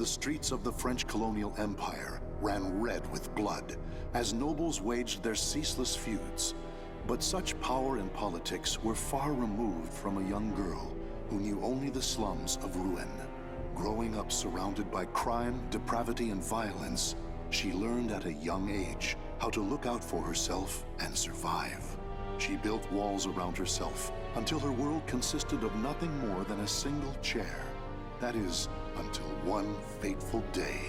The streets of the French colonial empire ran red with blood as nobles waged their ceaseless feuds. But such power and politics were far removed from a young girl who knew only the slums of Rouen. Growing up surrounded by crime, depravity, and violence, she learned at a young age how to look out for herself and survive. She built walls around herself until her world consisted of nothing more than a single chair. That is, until one fateful day.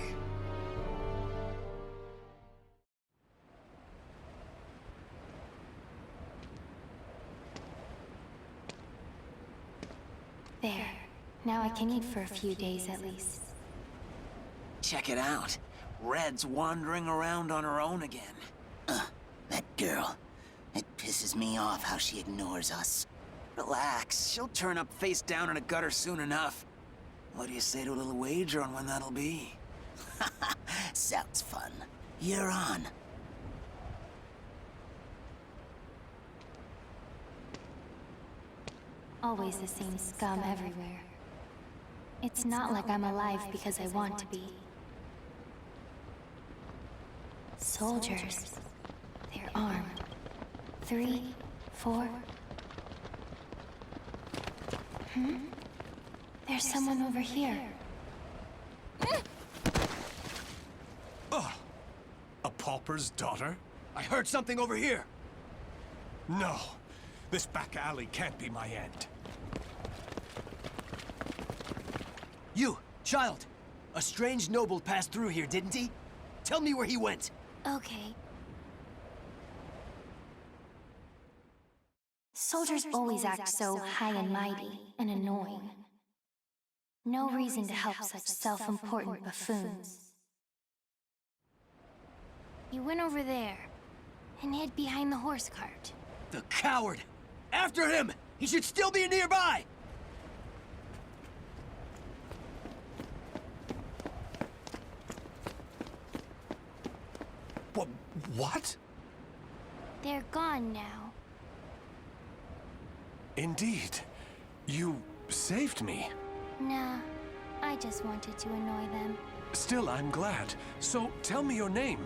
There. Now I can eat for a few days at least. Check it out. Red's wandering around on her own again. That girl. It pisses me off how she ignores us. Relax, she'll turn up face down in a gutter soon enough. What do you say to a little wager on when that'll be? Sounds fun. You're on. Always the same scum everywhere. It's not like I'm alive because I want to be. Soldiers. They're armed. 3, 4. There's someone over here. A pauper's daughter? I heard something over here. No, this back alley can't be my end. You, child! A strange noble passed through here, didn't he? Tell me where he went. Okay. Soldiers always act so high and mighty and annoying. No reason to help such self-important buffoons. He went over there and hid behind the horse cart. The coward! After him! He should still be nearby! What? They're gone now. Indeed. You saved me. Nah, I just wanted to annoy them. Still, I'm glad. So, tell me your name.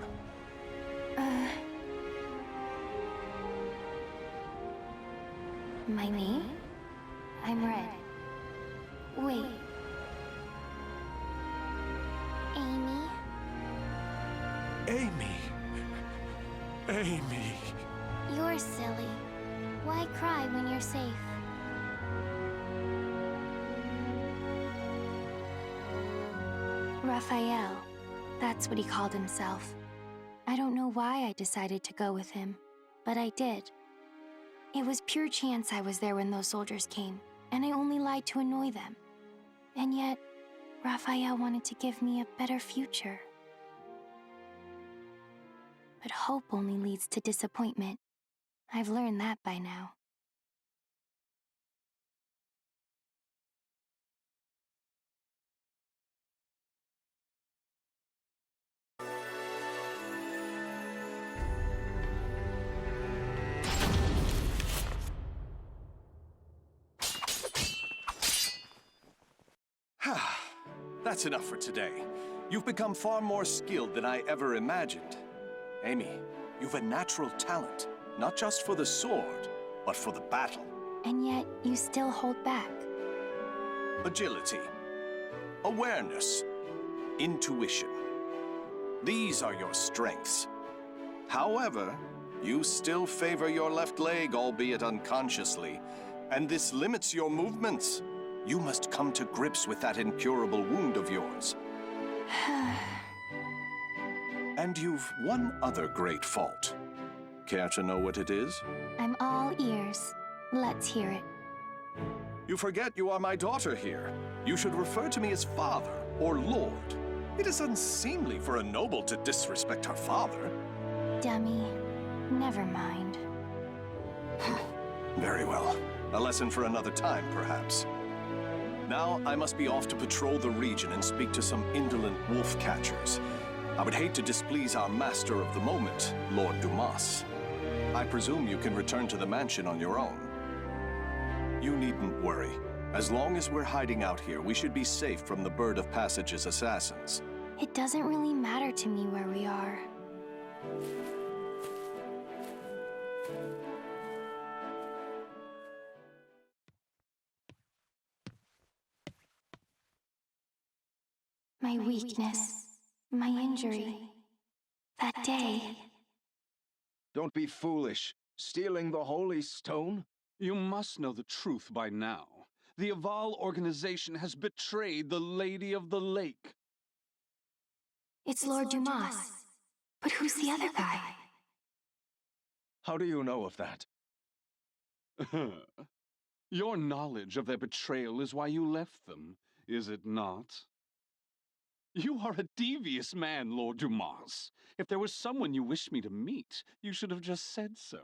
My name? I'm Red. Wait. Amy? Amy. Amy. You're silly. Why cry when you're safe? Raphael. That's what he called himself. I don't know why I decided to go with him, but I did. It was pure chance I was there when those soldiers came, and I only lied to annoy them. And yet, Raphael wanted to give me a better future. But hope only leads to disappointment. I've learned that by now. That's enough for today. You've become far more skilled than I ever imagined. Amy, you've a natural talent, not just for the sword, but for the battle. And yet, you still hold back. Agility, awareness, intuition. These are your strengths. However, you still favor your left leg, albeit unconsciously, and this limits your movements. You must come to grips with that incurable wound of yours. And you've one other great fault. Care to know what it is? I'm all ears. Let's hear it. You forget you are my daughter here. You should refer to me as father or lord. It is unseemly for a noble to disrespect her father. Dummy. Never mind. Very well. A lesson for another time, perhaps. Now, I must be off to patrol the region and speak to some indolent wolf catchers. I would hate to displease our master of the moment, Lord Dumas. I presume you can return to the mansion on your own. You needn't worry. As long as we're hiding out here, we should be safe from the Bird of Passage's assassins. It doesn't really matter to me where we are. My weakness, my injury, that day. Don't be foolish. Stealing the Holy Stone? You must know the truth by now. The Aval organization has betrayed the Lady of the Lake. It's Lord Dumas. But who's the other guy? How do you know of that? Your knowledge of their betrayal is why you left them, is it not? You are a devious man, Lord Dumas. If there was someone you wished me to meet, you should have just said so.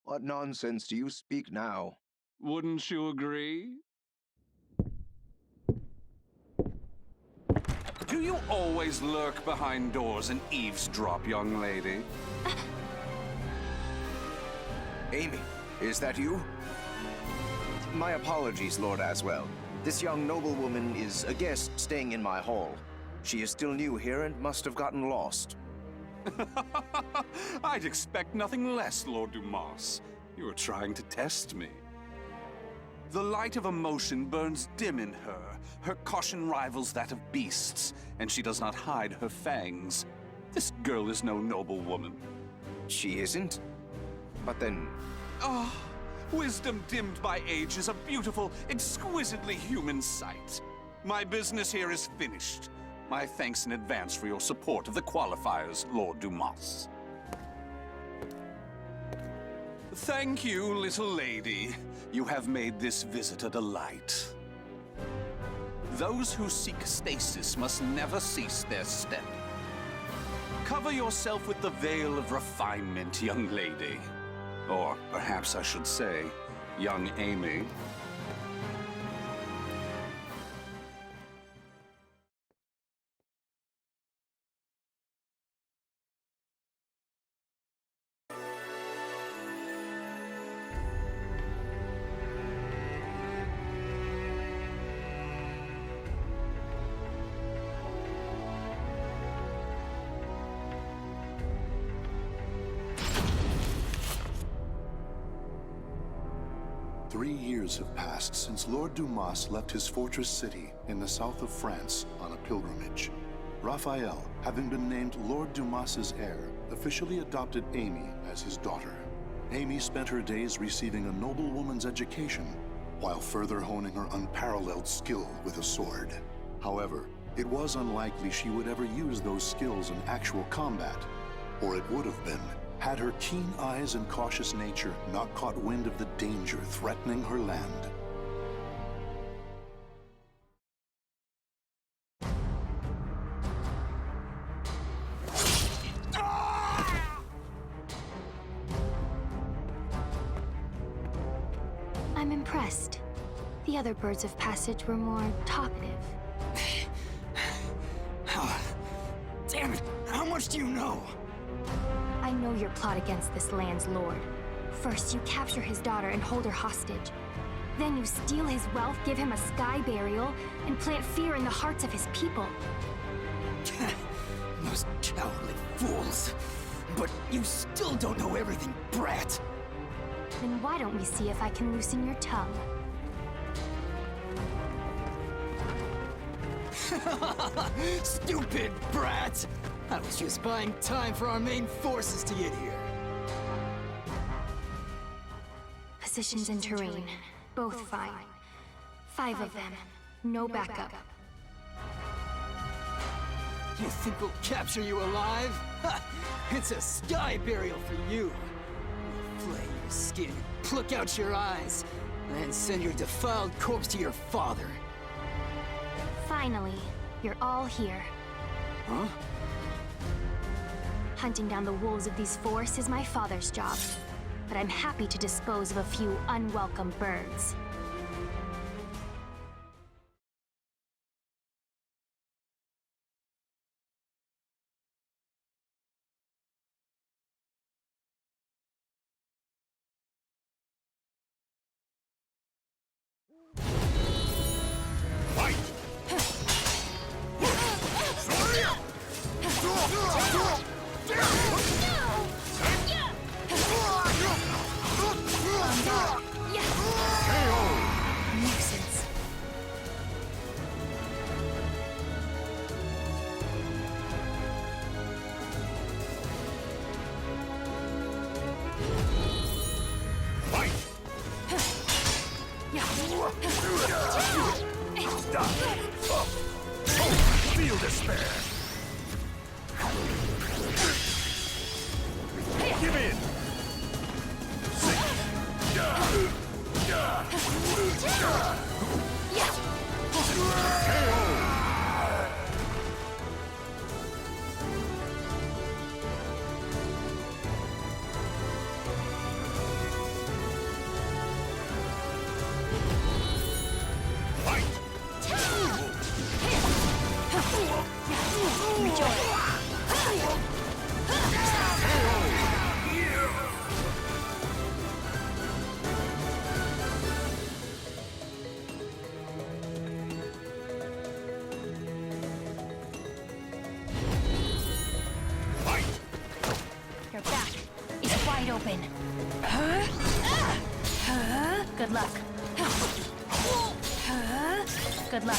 What nonsense do you speak now? Wouldn't you agree? Do you always lurk behind doors and eavesdrop, young lady? Amy, is that you? My apologies, Lord Aswell. This young noblewoman is a guest staying in my hall. She is still new here and must have gotten lost. I'd expect nothing less, Lord Dumas. You are trying to test me. The light of emotion burns dim in her. Her caution rivals that of beasts, and she does not hide her fangs. This girl is no noble woman. She isn't? But then... Ah, wisdom dimmed by age is a beautiful, exquisitely human sight. My business here is finished. My thanks in advance for your support of the qualifiers, Lord Dumas. Thank you, little lady. You have made this visit a delight. Those who seek stasis must never cease their step. Cover yourself with the veil of refinement, young lady. Or perhaps I should say, young Amy. Years have passed since Lord Dumas left his fortress city in the south of France on a pilgrimage. Raphael, having been named Lord Dumas's heir, officially adopted Amy as his daughter. Amy spent her days receiving a noblewoman's education, while further honing her unparalleled skill with a sword. However, it was unlikely she would ever use those skills in actual combat, or it would have been had her keen eyes and cautious nature not caught wind of the danger threatening her land. I'm impressed. The other birds of passage were more talkative. Damn it! How much do you know? I know your plot against this land's lord. First, you capture his daughter and hold her hostage. Then you steal his wealth, give him a sky burial, and plant fear in the hearts of his people. Those cowardly fools. But you still don't know everything, brat. Then why don't we see if I can loosen your tongue? Stupid brat! I was just buying time for our main forces to get here. Positions and terrain, both fine. 5 of them, no backup. You think we'll capture you alive? Ha! It's a sky burial for you. We'll flay your skin, pluck out your eyes, and send your defiled corpse to your father. Finally, you're all here. Huh? Hunting down the wolves of these forests is my father's job, but I'm happy to dispose of a few unwelcome birds. Feel despair! Give in! Your back is wide open. Good luck. Good luck.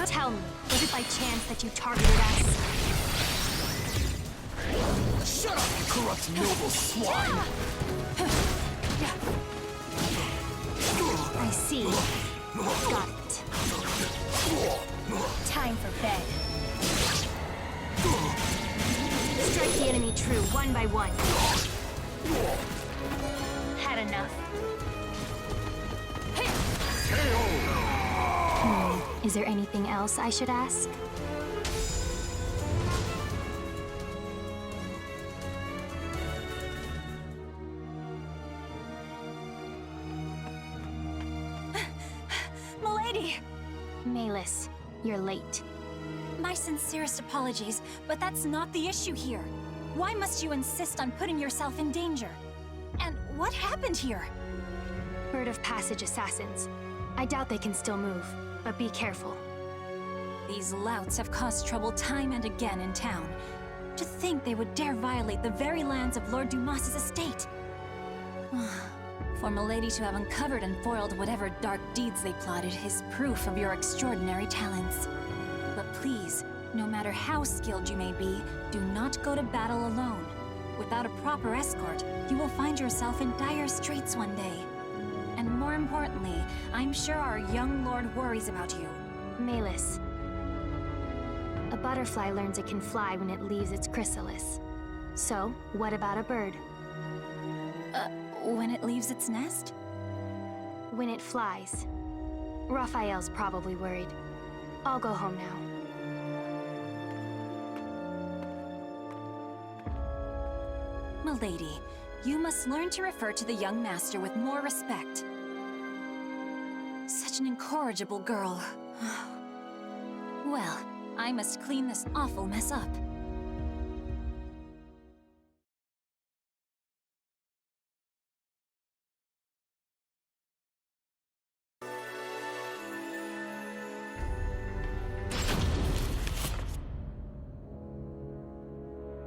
Tell me, was it by chance that you targeted us? Shut up, you corrupt noble swine! I see. Got it. Time for bed. Strike the enemy true, one by one. Had enough. Is there anything else I should ask? Milady! Malus, you're late. My sincerest apologies, but that's not the issue here. Why must you insist on putting yourself in danger? And what happened here? Bird of Passage assassins. I doubt they can still move, but be careful. These louts have caused trouble time and again in town. To think they would dare violate the very lands of Lord Dumas's estate. For Milady to have uncovered and foiled whatever dark deeds they plotted is proof of your extraordinary talents. But please, no matter how skilled you may be, do not go to battle alone. Without a proper escort, you will find yourself in dire straits one day. And more importantly, I'm sure our young lord worries about you. Malus. A butterfly learns it can fly when it leaves its chrysalis. So, what about a bird? When it leaves its nest? When it flies. Raphael's probably worried. I'll go home now. Milady, you must learn to refer to the young master with more respect. Such an incorrigible girl. Well, I must clean this awful mess up.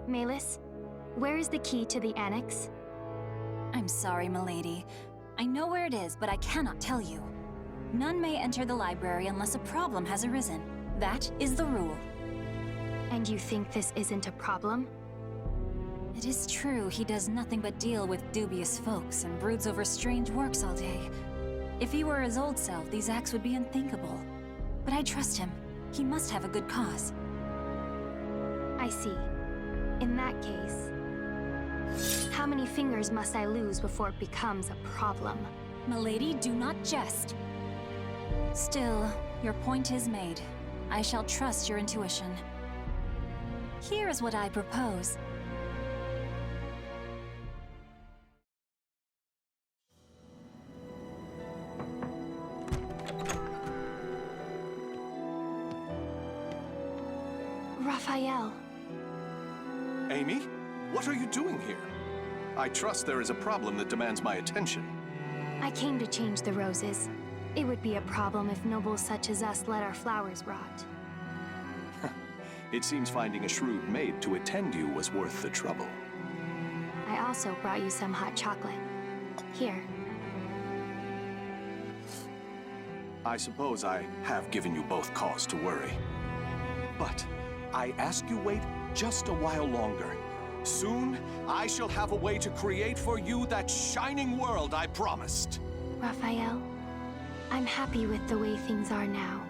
Malus, where is the key to the annex? I'm sorry, milady. I know where it is, but I cannot tell you. None may enter the library unless a problem has arisen. That is the rule. And you think this isn't a problem? It is true he does nothing but deal with dubious folks and broods over strange works all day. If he were his old self, these acts would be unthinkable. But I trust him. He must have a good cause. I see. In that case, how many fingers must I lose before it becomes a problem? Milady, do not jest. Still, your point is made. I shall trust your intuition. Here is what I propose. Raphael. Amy, what are you doing here? I trust there is a problem that demands my attention. I came to change the roses. It would be a problem if nobles such as us let our flowers rot. It seems finding a shrewd maid to attend you was worth the trouble. I also brought you some hot chocolate. Here. I suppose I have given you both cause to worry. But I ask you wait just a while longer. Soon, I shall have a way to create for you that shining world I promised. Raphael, I'm happy with the way things are now.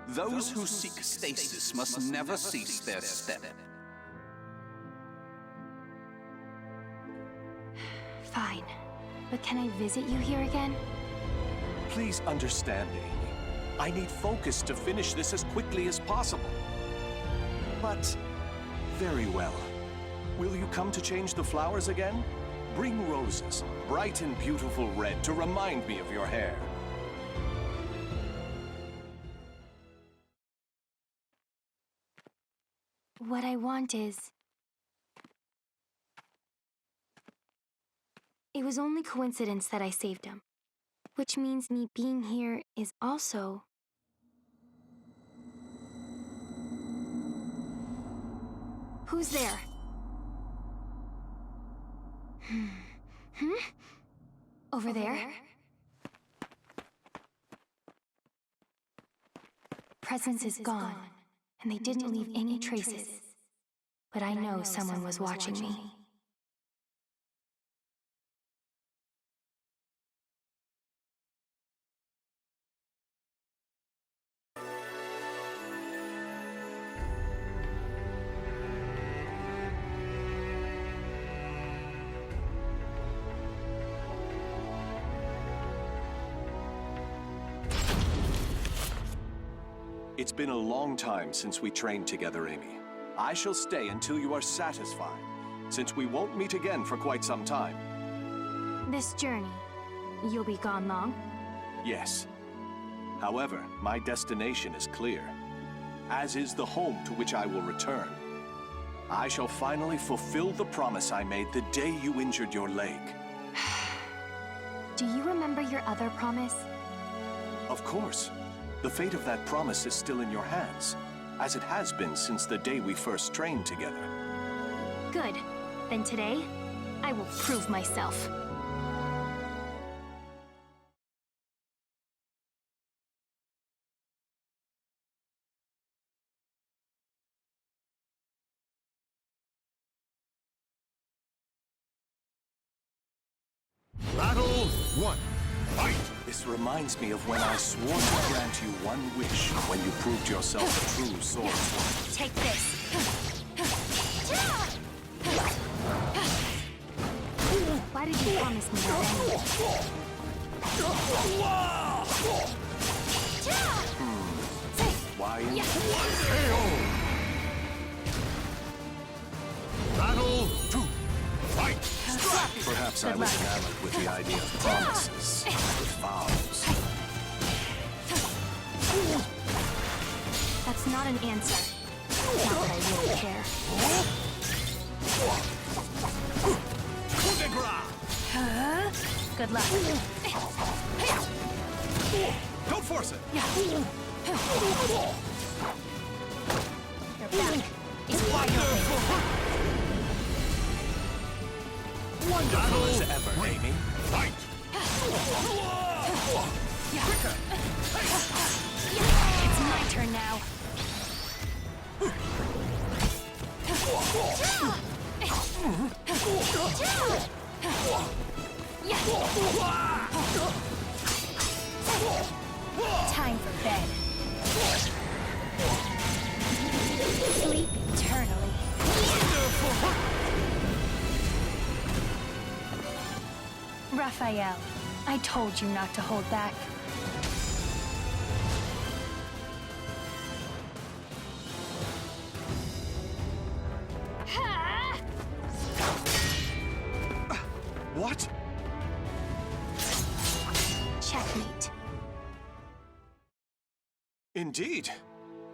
Those who seek stasis must never cease their step. Fine. But can I visit you here again? Please understand, Amy. I need focus to finish this as quickly as possible. But, very well. Will you come to change the flowers again? Bring roses, bright and beautiful red, to remind me of your hair. What I want is... It was only coincidence that I saved him. Which means me being here is also... Who's there? Over there? Presence is gone, and they didn't leave any traces. But I know someone was watching me. It's been a long time since we trained together, Amy. I shall stay until you are satisfied, since we won't meet again for quite some time. This journey, you'll be gone long? Yes. However, my destination is clear, as is the home to which I will return. I shall finally fulfill the promise I made the day you injured your leg. Do you remember your other promise? Of course. The fate of that promise is still in your hands, as it has been since the day we first trained together. Good. Then today, I will prove myself. Battle 1. Fight! This reminds me of when I swore to grant you one wish when you proved yourself a true swordsman. Take this. Why did you promise me that anyway? Why? Battle 2. Fight! Perhaps I was enamored with the idea of promises, with vows. That's not an answer. Not that I really care. Good luck. Don't force it! Your back is wide open. Wonderful as ever, Amy. Fight! Quicker! It's my turn now. Time for bed. Sleep eternally. Raphael, I told you not to hold back. What? Checkmate. Indeed.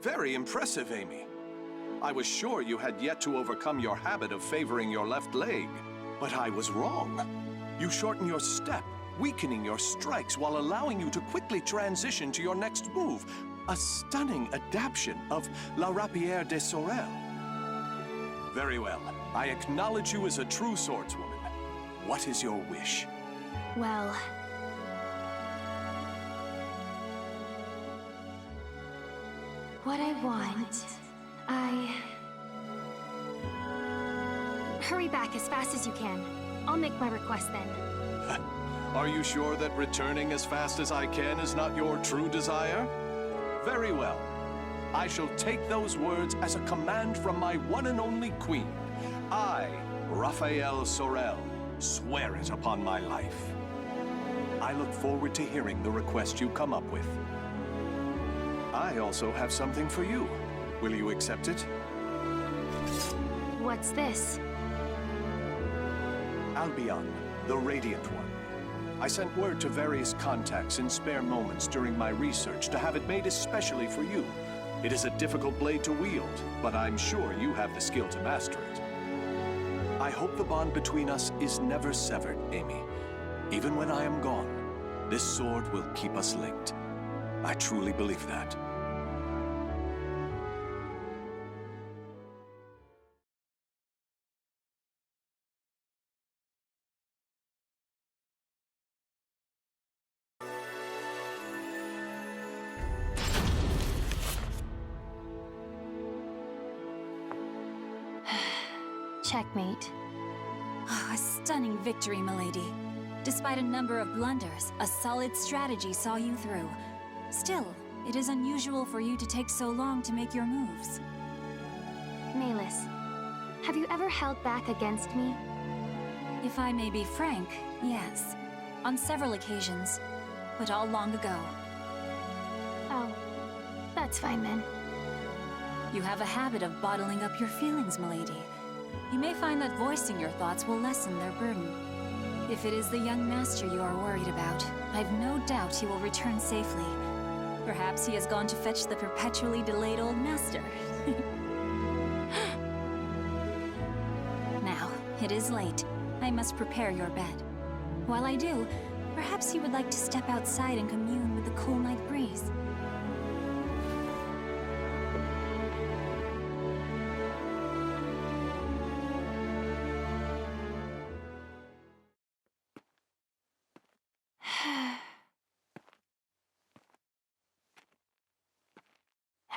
Very impressive, Amy. I was sure you had yet to overcome your habit of favoring your left leg, but I was wrong. You shorten your step, weakening your strikes while allowing you to quickly transition to your next move. A stunning adaptation of La Rapière des Sorel. Very well. I acknowledge you as a true swordswoman. What is your wish? Well... what I want... Hurry back as fast as you can. I'll make my request then. Are you sure that returning as fast as I can is not your true desire? Very well. I shall take those words as a command from my one and only queen. I, Raphael Sorel, swear it upon my life. I look forward to hearing the request you come up with. I also have something for you. Will you accept it? What's this? Albion, the Radiant One. I sent word to various contacts in spare moments during my research to have it made especially for you. It is a difficult blade to wield, but I'm sure you have the skill to master it. I hope the bond between us is never severed, Amy. Even when I am gone, this sword will keep us linked. I truly believe that. Checkmate. Oh, a stunning victory, milady. Despite a number of blunders, a solid strategy saw you through. Still, it is unusual for you to take so long to make your moves. Malus, have you ever held back against me? If I may be frank, yes. On several occasions, but all long ago. Oh, that's fine then. You have a habit of bottling up your feelings, milady. You may find that voicing your thoughts will lessen their burden. If it is the young master you are worried about, I've no doubt he will return safely. Perhaps he has gone to fetch the perpetually delayed old master. Now, it is late. I must prepare your bed. While I do, perhaps you would like to step outside and commune with the cool night breeze.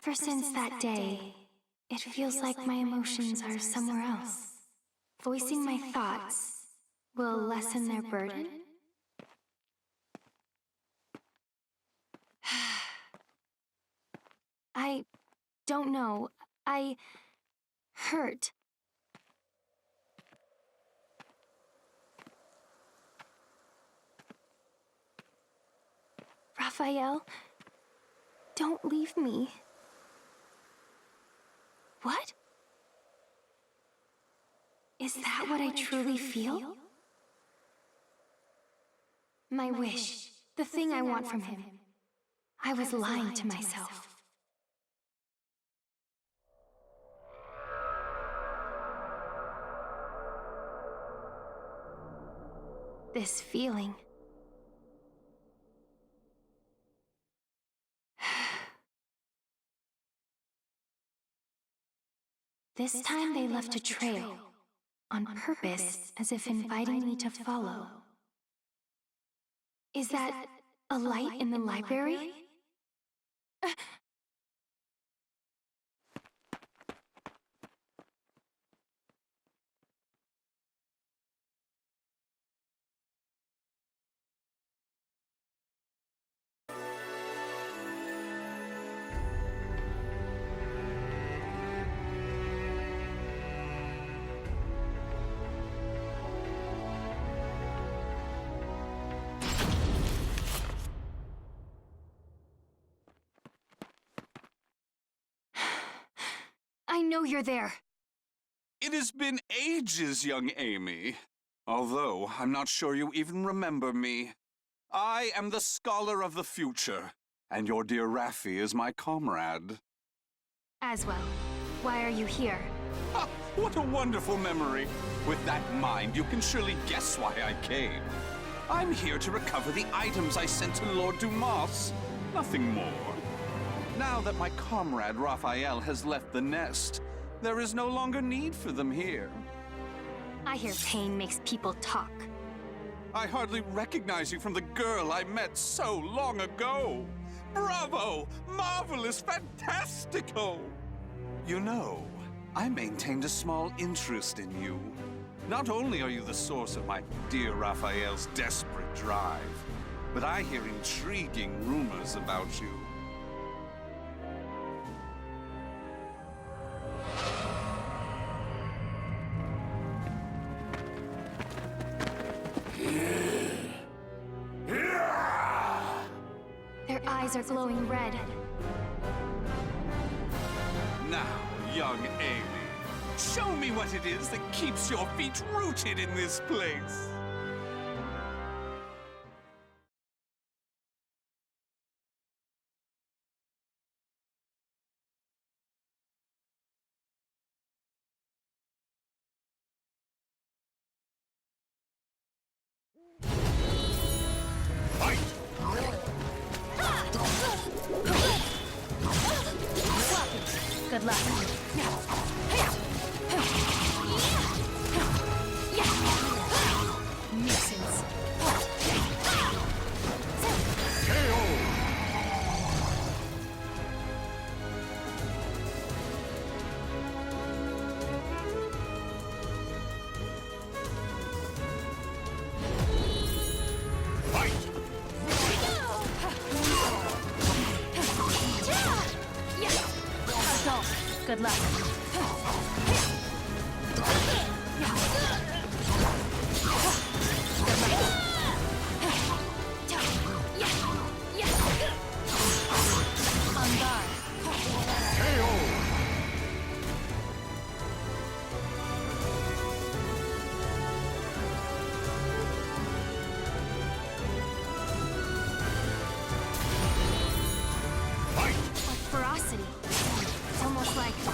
Ever since that day, it feels like my emotions are somewhere else. Voicing my thoughts will lessen their burden? I don't know. I hurt. Raphael, don't leave me. What? Is that what I truly feel? My wish, the thing I want from him. I was lying to myself. This feeling. This time they left a trail, on purpose, as if inviting me to follow. Is that a light in the library? I know you're there. It has been ages, young Amy. Although, I'm not sure you even remember me. I am the scholar of the future, and your dear Raffi is my comrade. Aswell, why are you here? Ha! What a wonderful memory! With that in mind, you can surely guess why I came. I'm here to recover the items I sent to Lord Dumas. Nothing more. Now that my comrade Raphael has left the nest, There is no longer need for them here. I hear pain makes people talk. I hardly recognize you from the girl I met so long ago. Bravo! Marvelous! Fantastico! You know, I maintained a small interest in you. Not only are you the source of my dear Raphael's desperate drive, but I hear intriguing rumors about you. Their eyes are glowing red. Now, young Amy, show me what it is that keeps your feet rooted in this place. Good luck. Nuisance. Good luck. On guard. What ferocity. It's almost like the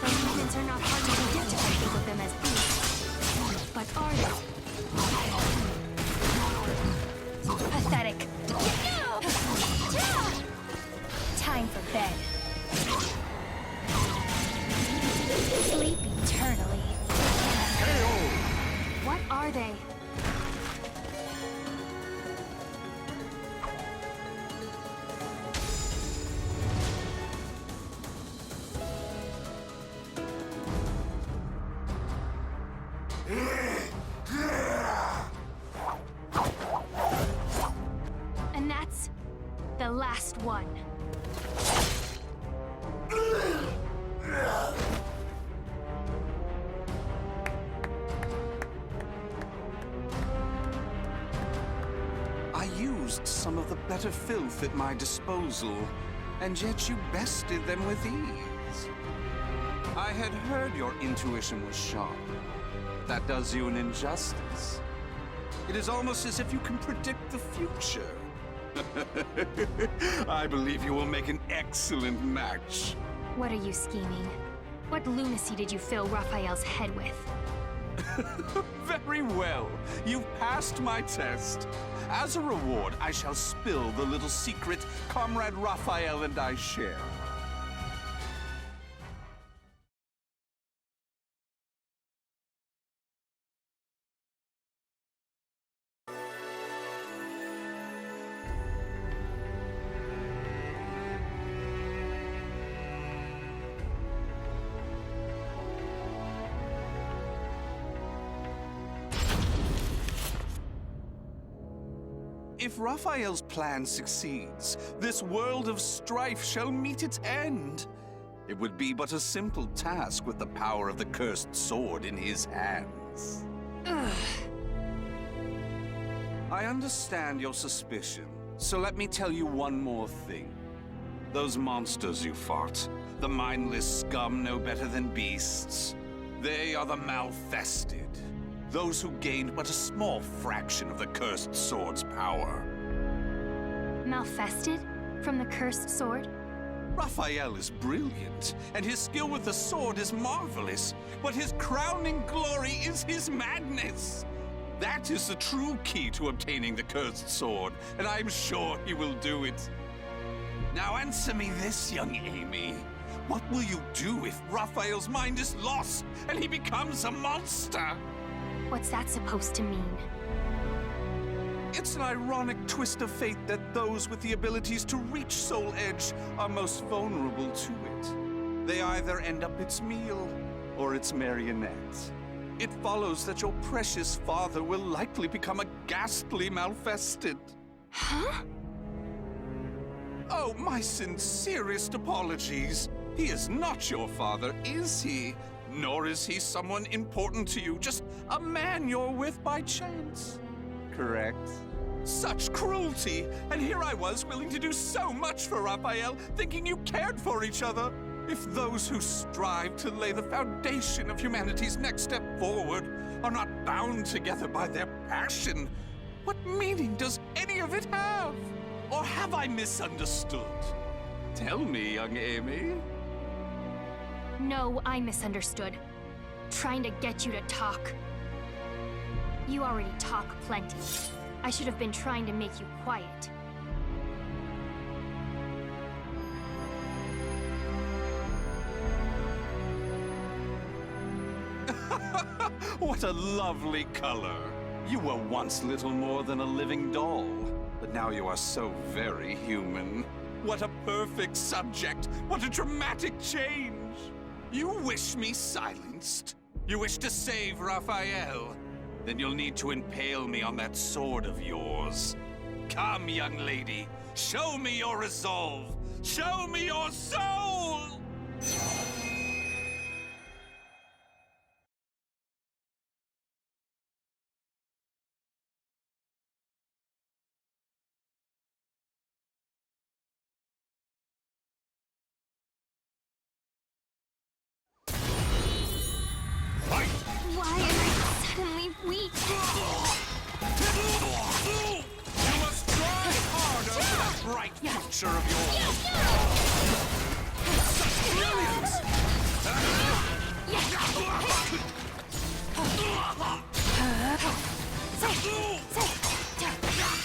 movements are not hard to predict if I think of them as beasts. But are they? Pathetic. Time for bed. Sleep eternally. What are they? And that's the last one. I used some of the better filth at my disposal, and yet you bested them with ease. I had heard your intuition was sharp. That does you an injustice. It is almost as if you can predict the future. I believe you will make an excellent match. What are you scheming? What lunacy did you fill Raphael's head with? Very well. You've passed my test. As a reward, I shall spill the little secret Comrade Raphael and I share. If Raphael's plan succeeds, this world of strife shall meet its end. It would be but a simple task with the power of the cursed sword in his hands. Ugh. I understand your suspicion, so let me tell you one more thing. Those monsters you fought, the mindless scum no better than beasts, they are the Malfested. Those who gained but a small fraction of the cursed sword's power. Malfested? From the cursed sword? Raphael is brilliant, and his skill with the sword is marvelous, but his crowning glory is his madness. That is the true key to obtaining the cursed sword, and I'm sure he will do it. Now answer me this, young Amy. What will you do if Raphael's mind is lost and he becomes a monster? What's that supposed to mean? It's an ironic twist of fate that those with the abilities to reach Soul Edge are most vulnerable to it. They either end up its meal or its marionette. It follows that your precious father will likely become a ghastly malfested. Huh? Oh, my sincerest apologies. He is not your father, is he? Nor is he someone important to you, just a man you're with by chance. Correct? Such cruelty! And here I was, willing to do so much for Raphael, thinking you cared for each other. If those who strive to lay the foundation of humanity's next step forward are not bound together by their passion, what meaning does any of it have? Or have I misunderstood? Tell me, young Amy. No, I misunderstood. Trying to get you to talk. You already talk plenty. I should have been trying to make you quiet. What a lovely color. You were once little more than a living doll, but now you are so very human. What a perfect subject! What a dramatic change! You wish me silenced? You wish to save Raphael? Then you'll need to impale me on that sword of yours. Come, young lady, show me your resolve! Show me your soul! Why am I suddenly weak? You must try harder for that bright future of yours! Such brilliance!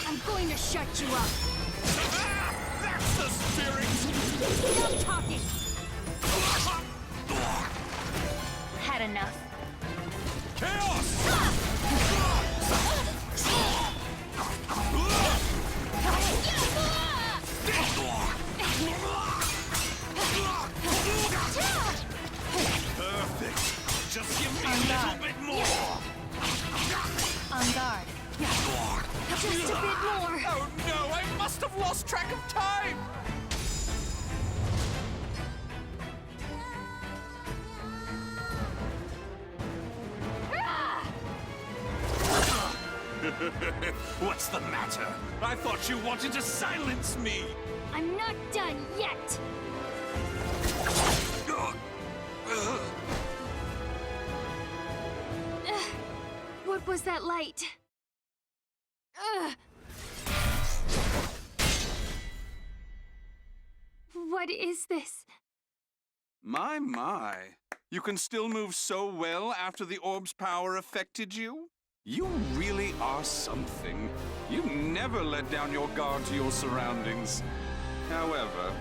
I'm going to shut you up. That's the spirit! Stop talking. Had enough. Chaos! Perfect. Just give me a little bit more. On guard. Just a bit more. Oh no, I must have lost track of time. What's the matter? I thought you wanted to silence me! I'm not done yet. What was that light? What is this? My. You can still move so well after the orb's power affected you? You really are something. You never let down your guard to your surroundings. However...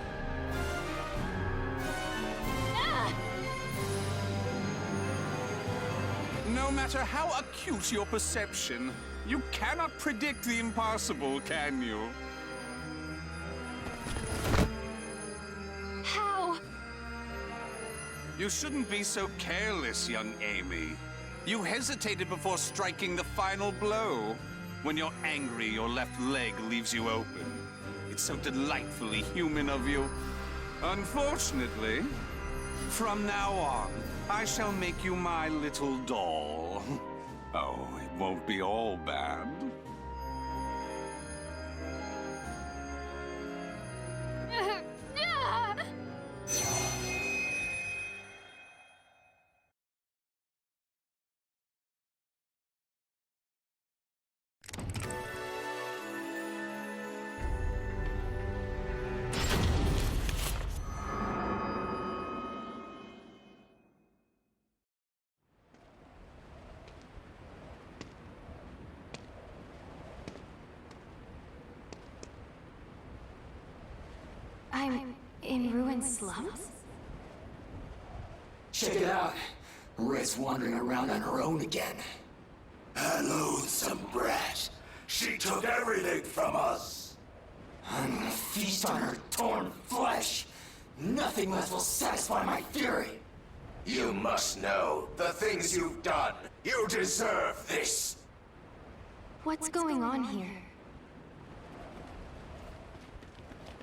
No matter how acute your perception, you cannot predict the impossible, can you? How? You shouldn't be so careless, young Amy. You hesitated before striking the final blow. When you're angry, your left leg leaves you open. It's so delightfully human of you. Unfortunately, from now on, I shall make you my little doll. Oh, it won't be all bad. I'm in ruined slums? Check it out. Red's wandering around on her own again. A loathsome brat. She took everything from us. I'm gonna feast on her torn flesh. Nothing less will satisfy my fury. You must know the things you've done. You deserve this. What's going on here?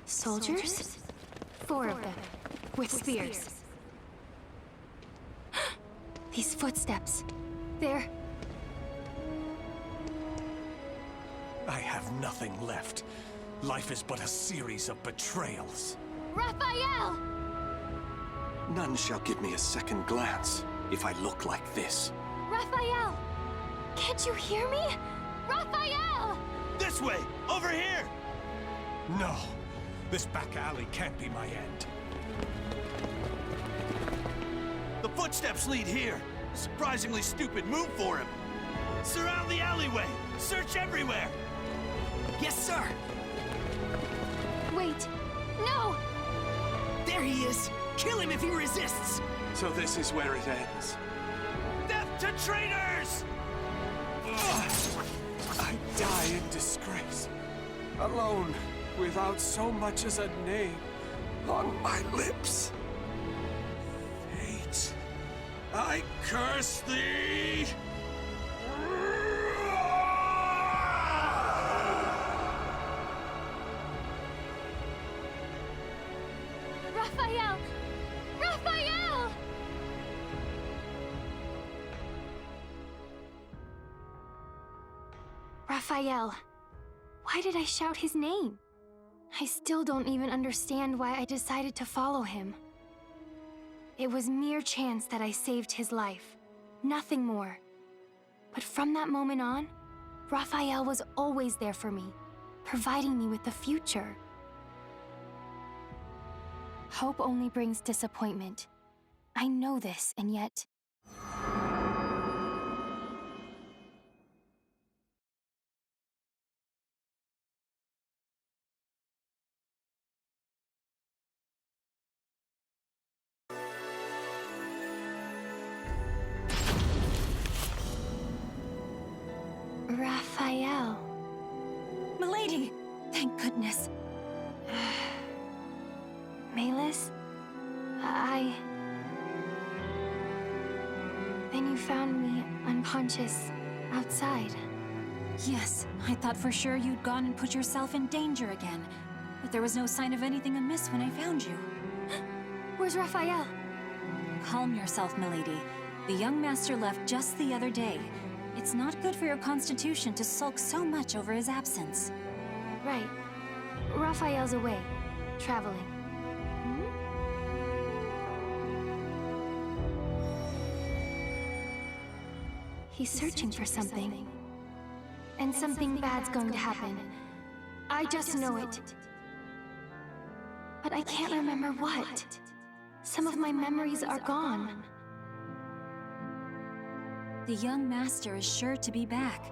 Soldiers? 4 of them, with spears. These footsteps. They're... I have nothing left. Life is but a series of betrayals. Raphael! None shall give me a second glance if I look like this. Raphael! Can't you hear me? Raphael! This way! Over here! No. This back alley can't be my end. The footsteps lead here. A surprisingly stupid move for him. Surround the alleyway. Search everywhere. Yes, sir. Wait! No! There he is. Kill him if he resists. So this is where it ends. Death to traitors! I die in disgrace. Alone, without so much as a name on my lips. Fate, I curse thee! Raphael! Raphael! Raphael. Why did I shout his name? I still don't even understand why I decided to follow him. It was mere chance that I saved his life. Nothing more. But from that moment on, Raphael was always there for me, providing me with the future. Hope only brings disappointment. I know this, and yet... Raphael. Milady! Thank goodness. Malus? Then you found me unconscious outside. Yes, I thought for sure you'd gone and put yourself in danger again. But there was no sign of anything amiss when I found you. Where's Raphael? Calm yourself, milady. The young master left just the other day. It's not good for your constitution to sulk so much over his absence. Right. Raphael's away, traveling. He's searching for something. And something bad's going to happen. I just know it. But I can't remember what. Some of my memories are gone. The young master is sure to be back.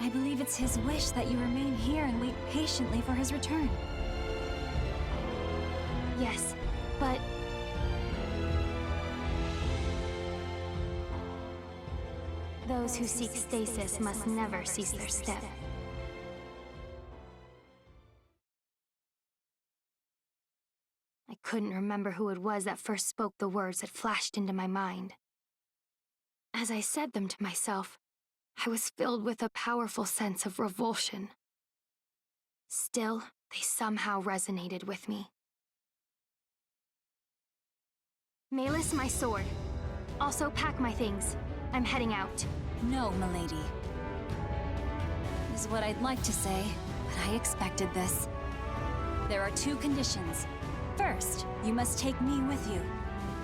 I believe it's his wish that you remain here and wait patiently for his return. Yes, but... those who seek stasis must never cease their step. I couldn't remember who it was that first spoke the words that flashed into my mind. As I said them to myself, I was filled with a powerful sense of revulsion. Still, they somehow resonated with me. Malus, my sword. Also pack my things. I'm heading out. No, milady. Is what I'd like to say, but I expected this. There are 2 conditions. First, you must take me with you.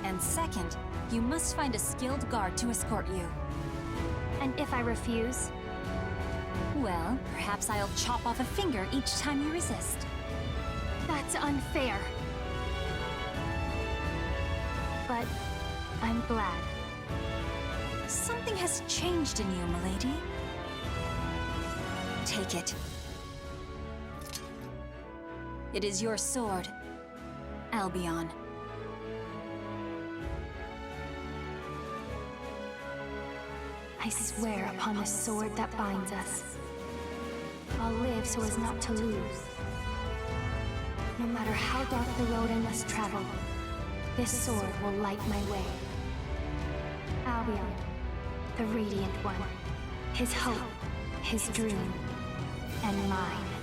And second, you must find a skilled guard to escort you. And if I refuse? Well, perhaps I'll chop off a finger each time you resist. That's unfair. But I'm glad. Something has changed in you, milady. Take it. It is your sword, Albion. I swear upon the sword that binds us. I'll live so as not to lose. No matter how dark the road I must travel, this sword will light my way. Albion, the Radiant One. His hope, his dream, and mine.